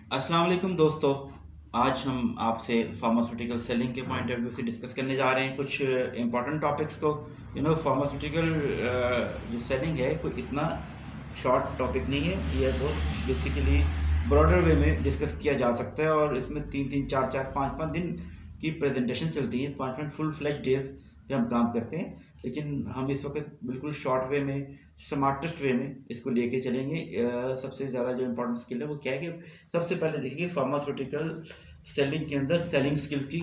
अस्सलाम वालेकुम दोस्तों। आज हम आपसे फार्मास्यूटिकल सेलिंग के पॉइंट ऑफ व्यू से डिस्कस करने जा रहे हैं कुछ इंपॉर्टेंट टॉपिक्स को। फार्मास्यूटिकल जो सेलिंग है कोई इतना शॉर्ट टॉपिक नहीं है, ये बहुत बेसिकली ब्रॉडर वे में डिस्कस किया जा सकता है और इसमें 3-3, 4-4, 5-5 दिन की प्रेजेंटेशन चलती है, 5-5 फुल फ्लैश डेज पे हम काम करते हैं। लेकिन हम इस वक्त बिल्कुल शॉर्ट वे में, स्मार्टेस्ट वे में इसको लेके चलेंगे। सबसे ज़्यादा जो इम्पोर्टेंट स्किल है वो क्या है कि सबसे पहले देखिए फार्मास्यूटिकल सेलिंग के अंदर सेलिंग स्किल्स की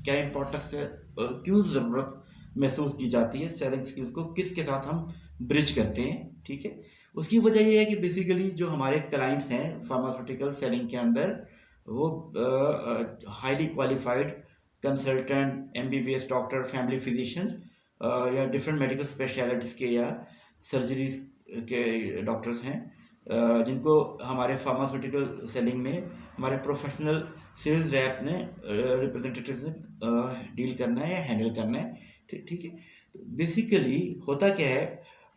क्या इंपॉर्टेंस है, क्यों ज़रूरत महसूस की जाती है, सेलिंग स्किल्स को किसके साथ हम ब्रिज करते हैं। ठीक है, उसकी वजह यह है कि बेसिकली जो हमारे क्लाइंट्स हैं फार्मास्यूटिकल सेलिंग के अंदर वो highly qualified consultant, MBBS doctor, family physicians या डिफरेंट मेडिकल स्पेशलिटीज़ के या सर्जरीज के डॉक्टर्स हैं, जिनको हमारे फार्मास्यूटिकल सेलिंग में हमारे प्रोफेशनल सेल्स रैप ने, रिप्रेजेंटेटिव ने डील करना है या हैंडल करना है। ठीक है, तो बेसिकली होता क्या है,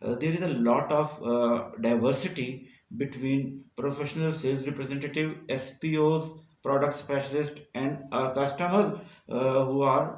there is a lot of diversity between professional sales representative, SPOs, product specialist and customers who are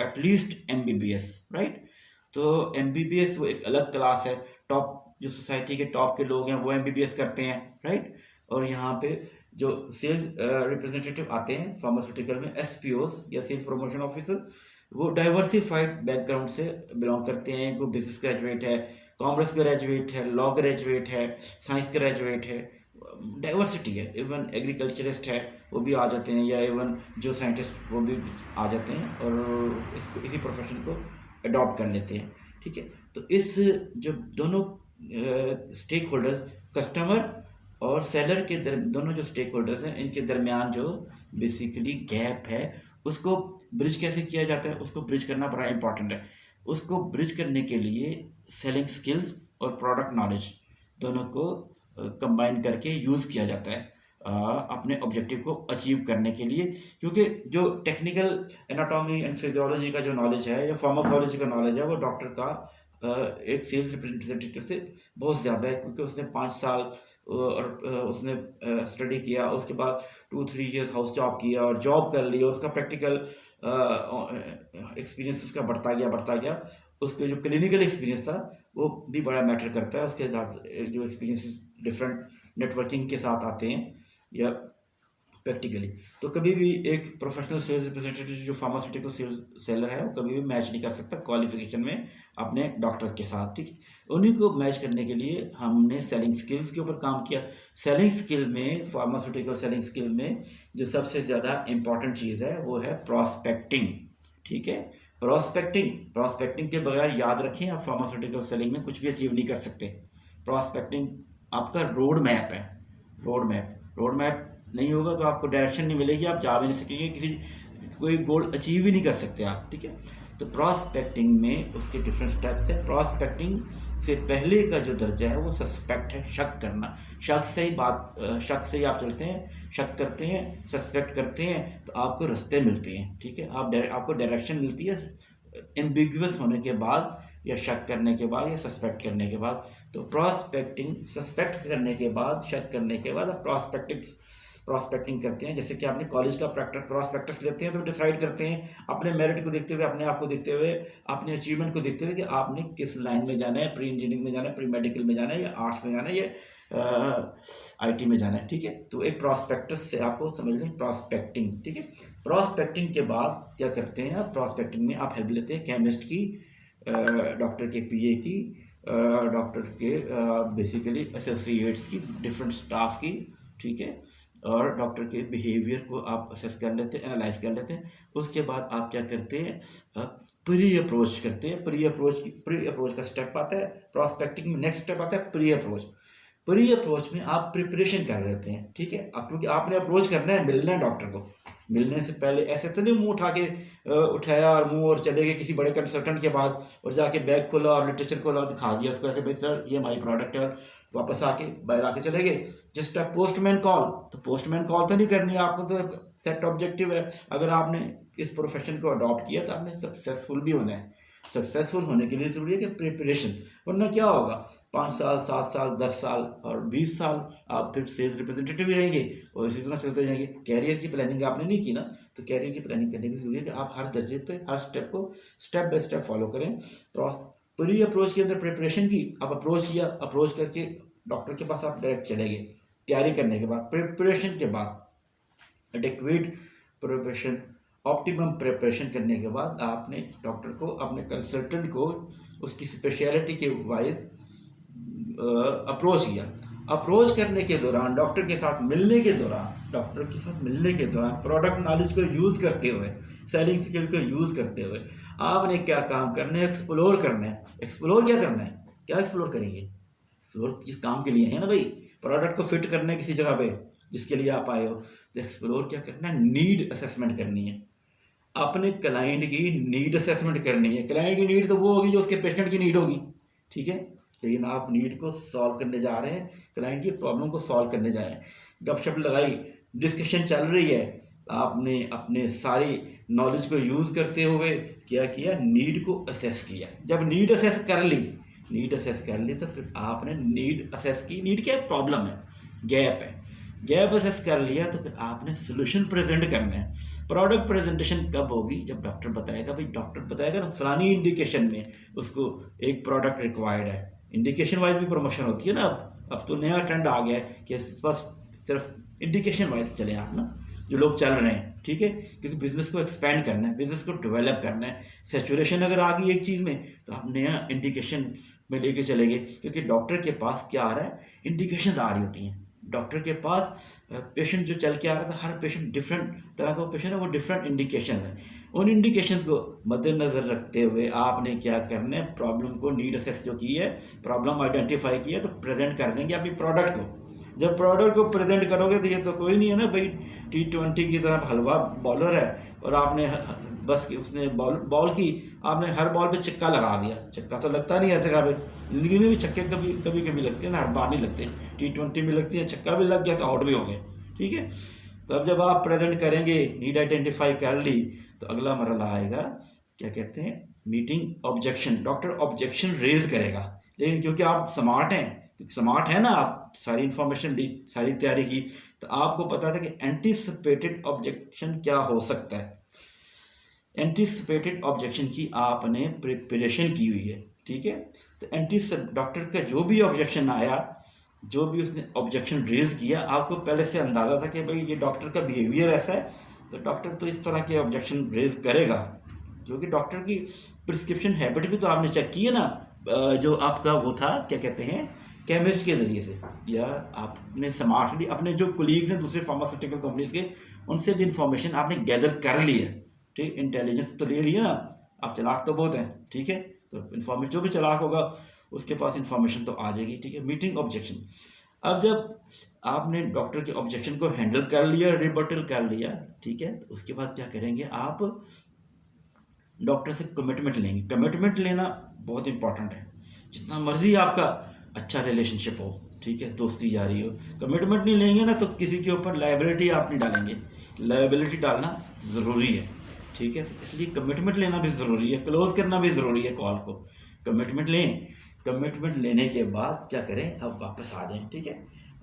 at least MBBS, right. तो एमबीबीएस वो एक अलग क्लास है, टॉप जो सोसाइटी के टॉप के लोग हैं वो एमबीबीएस करते हैं, राइट। और यहाँ पे जो सेल्स रिप्रेजेंटेटिव आते हैं फार्मास्यूटिकल में, एसपीओज या सेल्स प्रमोशन ऑफिसर, वो डाइवर्सिफाइड बैकग्राउंड से बिलोंग करते हैं। कोई बिजनेस ग्रेजुएट है, कॉमर्स ग्रेजुएट है, लॉ ग्रेजुएट है, साइंस ग्रेजुएट है, डाइवर्सिटी है। इवन एग्रीकल्चरिस्ट है वो भी आ जाते हैं, या इवन जो साइंटिस्ट वो भी आ जाते हैं और इसको इसी प्रोफेशन को अडॉप्ट कर लेते हैं। ठीक है, तो इस जो दोनों स्टेक होल्डर्स, कस्टमर और सेलर के दोनों जो स्टेक होल्डर्स हैं, इनके दरमियान जो बेसिकली गैप है उसको ब्रिज कैसे किया जाता है, उसको ब्रिज करना बड़ा इंपॉर्टेंट है। उसको ब्रिज करने के लिए सेलिंग स्किल्स और प्रोडक्ट नॉलेज दोनों को कंबाइन करके यूज़ किया जाता है अपने ऑब्जेक्टिव को अचीव करने के लिए। क्योंकि जो टेक्निकल एनाटॉमी एंड फिजियोलॉजी का जो नॉलेज है या फार्माकोलॉजी का नॉलेज है वो डॉक्टर का एक सेल्स रिप्रेजेंटेटिव से बहुत ज़्यादा है, क्योंकि उसने 5 साल और उसने स्टडी किया, उसके बाद 2-3 ईयर्स हाउस जॉब किया और जॉब कर ली और उसका प्रैक्टिकल एक्सपीरियंस उसका बढ़ता गया। उसके जो क्लिनिकल एक्सपीरियंस था वो भी बड़ा मैटर करता है। उसके साथ जो एक्सपीरियंस डिफरेंट नेटवर्किंग के साथ आते हैं या प्रैक्टिकली। तो कभी भी एक प्रोफेशनल सेल्स रिप्रेजेंटेटिव जो फार्मास्यूटिकल सेल्स सेलर है वो कभी भी मैच नहीं कर सकता क्वालिफिकेशन में अपने डॉक्टर के साथ। ठीक है, उन्हीं को मैच करने के लिए हमने सेलिंग स्किल्स के ऊपर काम किया। सेलिंग स्किल में, फार्मास्यूटिकल सेलिंग स्किल में जो सबसे ज़्यादा इंपॉर्टेंट चीज़ है वो है प्रॉस्पेक्टिंग। ठीक है, प्रॉस्पेक्टिंग के बगैर याद रखें आप फार्मास्यूटिकल सेलिंग में कुछ भी अचीव नहीं कर सकते। प्रॉस्पेक्टिंग आपका रोड मैप है। रोड मैप नहीं होगा तो आपको डायरेक्शन नहीं मिलेगी, आप जा भी नहीं सकेंगे, कोई गोल अचीव ही नहीं कर सकते आप। ठीक है, तो प्रॉस्पेक्टिंग में उसके डिफरेंट स्टेप्स है। प्रॉस्पेक्टिंग से पहले का जो दर्जा है वो सस्पेक्ट है, शक करना। शक से ही आप चलते हैं, शक करते हैं, सस्पेक्ट करते हैं तो आपको रास्ते मिलते हैं। ठीक है, आपको डायरेक्शन मिलती है एम्बिग्यूअस होने के बाद, या शक करने के बाद, या सस्पेक्ट करने के बाद। तो प्रॉस्पेक्टिंग, सस्पेक्ट करने के बाद, शक करने के बाद आप प्रॉस्पेक्टिंग करते हैं। जैसे कि आपने कॉलेज का प्रॉस्पेक्टस लेते हैं तो डिसाइड करते हैं अपने मेरिट को देखते हुए, अपने आप को देखते हुए, अपने अचीवमेंट को देखते हुए कि आपने किस लाइन में जाना है, प्री इंजीनियरिंग में जाना है, प्री मेडिकल में जाना है, या आर्ट्स में जाना है, या आईटी में जाना है। ठीक है, तो एक प्रॉस्पेक्टस से आपको समझ लें प्रॉस्पेक्टिंग। ठीक है, प्रॉस्पेक्टिंग के बाद क्या करते हैं आप, प्रॉस्पेक्टिंग में आप हेल्प लेते हैं केमिस्ट की, डॉक्टर के पीए की, डॉक्टर के बेसिकली एसोसिएट्स की, डिफरेंट स्टाफ की। ठीक है, और डॉक्टर के बिहेवियर को आप असेस कर लेते हैं, एनालाइज कर लेते हैं। उसके बाद आप क्या करते हैं, प्री अप्रोच करते हैं। प्री अप्रोच का स्टेप आता है प्रॉस्पेक्टिंग में। नेक्स्ट स्टेप आता है प्री अप्रोच में आप प्रिपरेशन कर लेते हैं। ठीक है, अब क्योंकि आपने अप्रोच करना है, मिलना है डॉक्टर को, मिलने से पहले ऐसे तो नहीं मुंह उठा के उठाया और मुंह और चले गए किसी बड़े कंसल्टेंट के पास और जाके बैग खोला और लिटरेचर खोला और दिखा दिया उसको, ऐसे भाई सर ये हमारी प्रोडक्ट है, और वापस आके बाहर आके चले गए। जस्ट अ पोस्टमैन कॉल, तो पोस्टमैन कॉल तो नहीं करनी है आपको, तो एक सेट ऑब्जेक्टिव है। अगर आपने इस प्रोफेशन को अडॉप्ट किया तो आपने सक्सेसफुल भी होना है। सक्सेसफुल होने के लिए ज़रूरी है कि प्रिपरेशन, वरना क्या होगा 5 साल 7 साल 10 साल और 20 साल आप फिर सेल्स रिप्रेजेंटेटिव ही रहेंगे और इसी तरह चलते जाएंगे। कैरियर की प्लानिंग आपने नहीं की ना, तो कैरियर की प्लानिंग करने के लिए ज़रूरी है कि आप हर दर्जे पे हर स्टेप को स्टेप बाय स्टेप फॉलो करें। प्री अप्रोच के अंदर प्रिपरेशन की, आप अप्रोच किया, अप्रोच करके डॉक्टर के पास आप डायरेक्ट चले गए। तैयारी करने के बाद, प्रिपरेशन के बाद एडिक्वेट प्रिपरेशन, ऑप्टिमम प्रिपरेशन करने के बाद आपने डॉक्टर को, अपने कंसल्टेंट को उसकी स्पेशलिटी के वाइज अप्रोच किया। अप्रोच करने के दौरान, डॉक्टर के साथ मिलने के दौरान प्रोडक्ट नॉलेज को यूज़ करते हुए, सेलिंग स्किल को यूज़ करते हुए आपने क्या काम करना है, एक्सप्लोर करना है। एक्सप्लोर क्या करना है, क्या एक्सप्लोर करेंगे? एक्सप्लोर जिस काम के लिए है ना भाई, प्रोडक्ट को फिट करना है किसी जगह पे जिसके लिए आप आए हो, तो एक्सप्लोर क्या करना है, नीड असेसमेंट करनी है। अपने क्लाइंट की नीड असेसमेंट करनी है। क्लाइंट की नीड तो वो होगी जो उसके पेशेंट की नीड होगी, ठीक है, लेकिन आप नीड को सॉल्व करने जा रहे हैं, क्लाइंट की प्रॉब्लम को सॉल्व करने जा रहे हैं। गपशप लगाई, डिस्कशन चल रही है, आपने अपने सारी नॉलेज को यूज़ करते हुए क्या किया, नीड को असेस किया। जब नीड असेस कर ली तो फिर आपने नीड असेस की, नीड क्या प्रॉब्लम है, गैप है, गैप असेस कर लिया तो फिर आपने सोल्यूशन प्रेजेंट करना है। प्रोडक्ट प्रेजेंटेशन कब होगी, जब डॉक्टर बताएगा ना फलानी इंडिकेशन में उसको एक प्रोडक्ट रिक्वायर्ड है। इंडिकेशन वाइज भी प्रमोशन होती है ना, अब तो नया ट्रेंड आ गया है कि बस सिर्फ इंडिकेशन वाइज चले आप ना, जो लोग चल रहे हैं, ठीक है, क्योंकि बिजनेस को एक्सपेंड करना है, बिजनेस को डेवलप करना है। सेचुरेशन अगर आ गई एक चीज़ में तो आप नया इंडिकेशन में लेके चलेंगे, क्योंकि डॉक्टर के पास क्या आ रहा है, इंडिकेशन आ रही होती हैं। डॉक्टर के पास पेशेंट जो चल के आ रहा था, हर पेशेंट डिफरेंट तरह का पेशेंट है, वो डिफरेंट इंडिकेशन है। उन इंडिकेशंस को मद्देनज़र रखते हुए आपने क्या करना है, प्रॉब्लम को, नीड असेस जो की है, प्रॉब्लम आइडेंटिफाई की है, तो प्रेजेंट कर देंगे अपनी प्रोडक्ट को। जब प्रोडक्ट को प्रेजेंट करोगे तो ये तो कोई नहीं है ना भाई, T20 की तरह हलवा बॉलर है और आपने बस उसने बॉल की, आपने हर बॉल पे छक्का लगा दिया। छक्का तो लगता नहीं हर जगह पे, ज़िंदगी में भी छक्के कभी लगते हैं ना, हर बार नहीं लगते। T20 में लगती है, छक्का भी लग गया तो आउट भी हो गए, ठीक है। तो अब जब आप प्रेजेंट करेंगे, नीड आइडेंटिफाई कर ली, तो अगला मरला आएगा, क्या कहते हैं, meeting objection. Doctor objection raise करेगा, लेकिन क्योंकि आप स्मार्ट है ना, आप सारी इन्फॉर्मेशन ली, सारी तैयारी की, तो आपको पता था कि एंटीसिपेटेड ऑब्जेक्शन क्या हो सकता है। एंटीसिपेटेड ऑब्जेक्शन की आपने प्रिपरेशन की हुई है, ठीक है। तो डॉक्टर का जो भी ऑब्जेक्शन आया, जो भी उसने ऑब्जेक्शन रेज किया, आपको पहले से अंदाज़ा था कि भाई ये डॉक्टर का बिहेवियर ऐसा है, तो डॉक्टर तो इस तरह के ऑब्जेक्शन रेज करेगा। क्योंकि डॉक्टर की प्रिस्क्रिप्शन हैबिट भी तो आपने चेक की है ना, जो आपका वो था, क्या कहते हैं, केमिस्ट के ज़रिए से, या आपने स्मार्टली अपने जो कोलीग्स हैं दूसरे फार्मास्यूटिकल कंपनीज के, उनसे भी इंफॉर्मेशन आपने गैदर कर ली है, ठीक, इंटेलिजेंस तो ले लिया ना। आप चालाक तो बहुत हैं, ठीक है, तो इन्फॉर्मेशन जो भी चालाक होगा उसके पास इंफॉर्मेशन तो आ जाएगी, ठीक है। मीटिंग ऑब्जेक्शन, अब जब आपने डॉक्टर के ऑब्जेक्शन को हैंडल कर लिया, रिबटल कर लिया, ठीक है, तो उसके बाद क्या करेंगे, आप डॉक्टर से कमिटमेंट लेंगे। कमिटमेंट लेना बहुत इंपॉर्टेंट है। जितना मर्जी आपका अच्छा रिलेशनशिप हो, ठीक है, दोस्ती जारी हो, कमिटमेंट नहीं लेंगे ना तो किसी के ऊपर लायबिलिटी आप नहीं डालेंगे। लायबिलिटी डालना ज़रूरी है, ठीक है, तो इसलिए कमिटमेंट लेना भी ज़रूरी है, क्लोज करना भी ज़रूरी है कॉल को। कमिटमेंट लें, कमिटमेंट लेने के बाद क्या करें, अब वापस आ जाएं, ठीक है।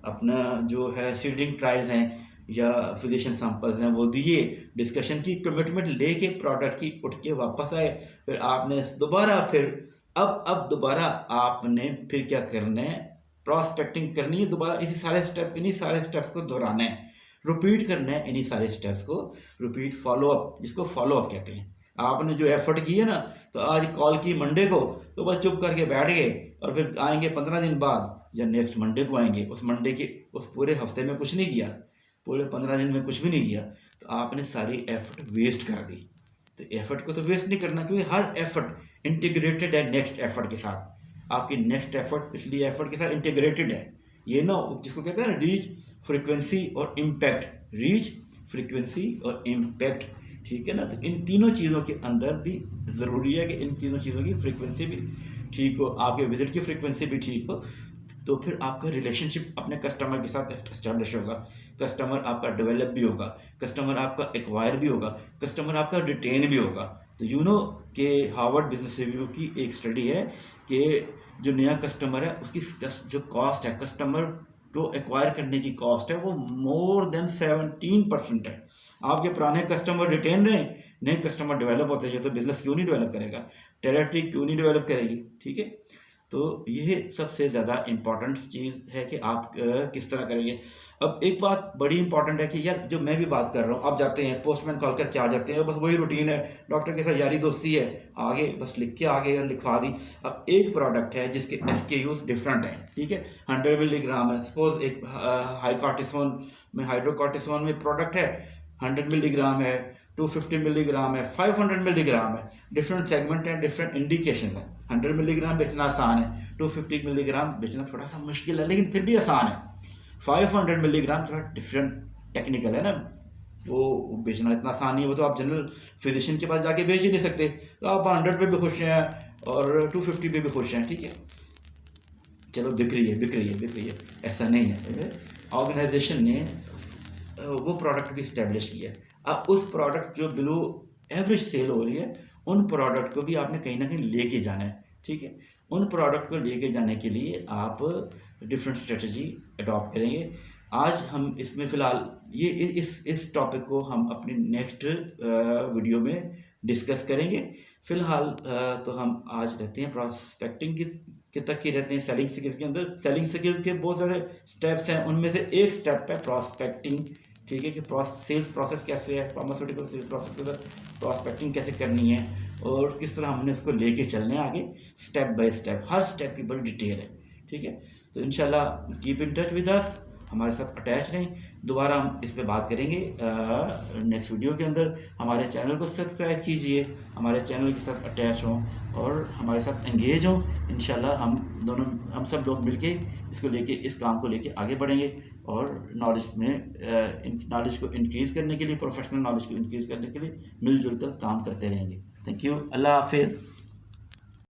अपना जो है सीडिंग ट्रायल्स हैं या फिजिशियन सैंपल्स हैं वो दिए, डिस्कशन की, कमिटमेंट लेके प्रोडक्ट की उठ के वापस आए। फिर आपने दोबारा फिर अब दोबारा आपने फिर क्या करना है, प्रॉस्पेक्टिंग करनी है, दोबारा इन्हीं सारे स्टेप्स को दोहराना है, रिपीट करना है इन्हीं सारे स्टेप्स को, रिपीट फॉलोअप, जिसको फॉलोअप कहते हैं। आपने जो एफर्ट की है ना, तो आज कॉल की मंडे को, तो बस चुप करके बैठ गए और फिर आएंगे 15 दिन बाद या नेक्स्ट मंडे को आएंगे, उस मंडे के उस पूरे हफ्ते में कुछ नहीं किया, पूरे 15 दिन में कुछ भी नहीं किया, तो आपने सारी एफर्ट वेस्ट कर दी। तो एफर्ट को तो वेस्ट नहीं करना, क्योंकि हर एफर्ट इंटीग्रेटेड है नेक्स्ट एफर्ट के साथ। आपकी नेक्स्ट एफर्ट पिछली एफर्ट के साथ इंटीग्रेटेड है। ये ना जिसको कहते हैं ना, रीच, फ्रीक्वेंसी और इम्पैक्ट, रीच, फ्रीक्वेंसी और इम्पैक्ट, ठीक है ना। तो इन तीनों चीज़ों के अंदर भी ज़रूरी है कि इन तीनों चीज़ों की फ्रीक्वेंसी भी ठीक हो, आपके विजिट की फ्रीक्वेंसी भी ठीक हो, तो फिर आपका रिलेशनशिप अपने कस्टमर के साथ एस्टेब्लिश होगा, कस्टमर आपका डेवलप भी होगा, कस्टमर आपका एक्वायर भी होगा, कस्टमर आपका रिटेन भी होगा। तो यू नो कि हार्वर्ड बिजनेस रिव्यू की एक स्टडी है कि जो नया कस्टमर है उसकी जो कॉस्ट है, कस्टमर को एक्वायर करने की कॉस्ट है, वो मोर देन 17% है। आपके पुराने कस्टमर रिटेन रहे, नए कस्टमर डेवलप होते हैं, तो बिजनेस क्यों नहीं डेवलप करेगा, टेरिटरी क्यों नहीं डेवलप करेगी, ठीक है। तो ये सबसे ज़्यादा इम्पॉर्टेंट चीज़ है कि आप किस तरह करेंगे। अब एक बात बड़ी इंपॉर्टेंट है कि यार जो मैं भी बात कर रहा हूँ, आप जाते हैं पोस्टमैन कॉल करके आ जाते हैं, बस वही रूटीन है, डॉक्टर के साथ यारी दोस्ती है, आगे बस लिख के आगे लिखवा दी। अब एक प्रोडक्ट है जिसके SKUs डिफरेंट हैं, ठीक है, 100 मिलीग्राम है, सपोज एक हाई कॉर्टिसोन में, हाइड्रोकॉर्टिसोन में प्रोडक्ट है 100 मिलीग्राम है, 250 मिलीग्राम है, 500 मिलीग्राम है, डिफरेंट सेगमेंट है, डिफरेंट इंडिकेशन है। 100 मिलीग्राम बेचना आसान है, 250 मिलीग्राम बेचना थोड़ा सा मुश्किल है, लेकिन फिर भी आसान है। 500 मिलीग्राम थोड़ा डिफरेंट टेक्निकल है ना, वो बेचना इतना आसान नहीं है, वो तो आप जनरल फिजिशियन के पास जाके बेच ही नहीं सकते। तो आप 100 पे भी खुश हैं और 250 पे भी खुश हैं, ठीक है, चलो बिक रही है, बिक रही है, बिक रही है, ऐसा नहीं है। ऑर्गेनाइजेशन ने वो प्रोडक्ट भी इस्टेब्लिश किया। अब उस प्रोडक्ट जो बिलो एवरेज सेल हो रही है, उन प्रोडक्ट को भी आपने कहीं ना कहीं लेके जाना है, ठीक है। उन प्रोडक्ट को लेके जाने के लिए आप डिफरेंट स्ट्रेटजी अडॉप्ट करेंगे। आज हम इसमें फ़िलहाल ये इस टॉपिक को हम अपने नेक्स्ट वीडियो में डिस्कस करेंगे। फ़िलहाल तो हम आज रहते हैं प्रॉस्पेक्टिंग के तक ही रहते हैं। सेलिंग स्किल के अंदर सेलिंग स्किल के बहुत सारे स्टेप्स हैं, उनमें से एक स्टेप है प्रॉस्पेक्टिंग, ठीक है, कि सेल्स प्रोसेस कैसे है, फार्मास्यूटिकल सेल्स प्रोसेस के अंदर प्रॉस्पेक्टिंग कैसे करनी है और किस तरह हमने उसको लेके चलना है आगे, step by step, her step की बड़ी डिटेल है, ठीक है। तो इंशाल्लाह keep in touch with us, हमारे साथ अटैच रहें। दोबारा हम इस पे बात करेंगे नेक्स्ट वीडियो के अंदर। हमारे चैनल को सब्सक्राइब कीजिए, हमारे चैनल के साथ अटैच हों और हमारे साथ एंगेज हों। इंशाल्लाह हम सब लोग मिलके इसको लेके, इस काम को लेके आगे बढ़ेंगे और नॉलेज को इंक्रीज़ करने के लिए, प्रोफेशनल नॉलेज को इंक्रीज़ करने के लिए मिलजुल कर काम करते रहेंगे। थैंक यू, अल्लाह हाफिज़।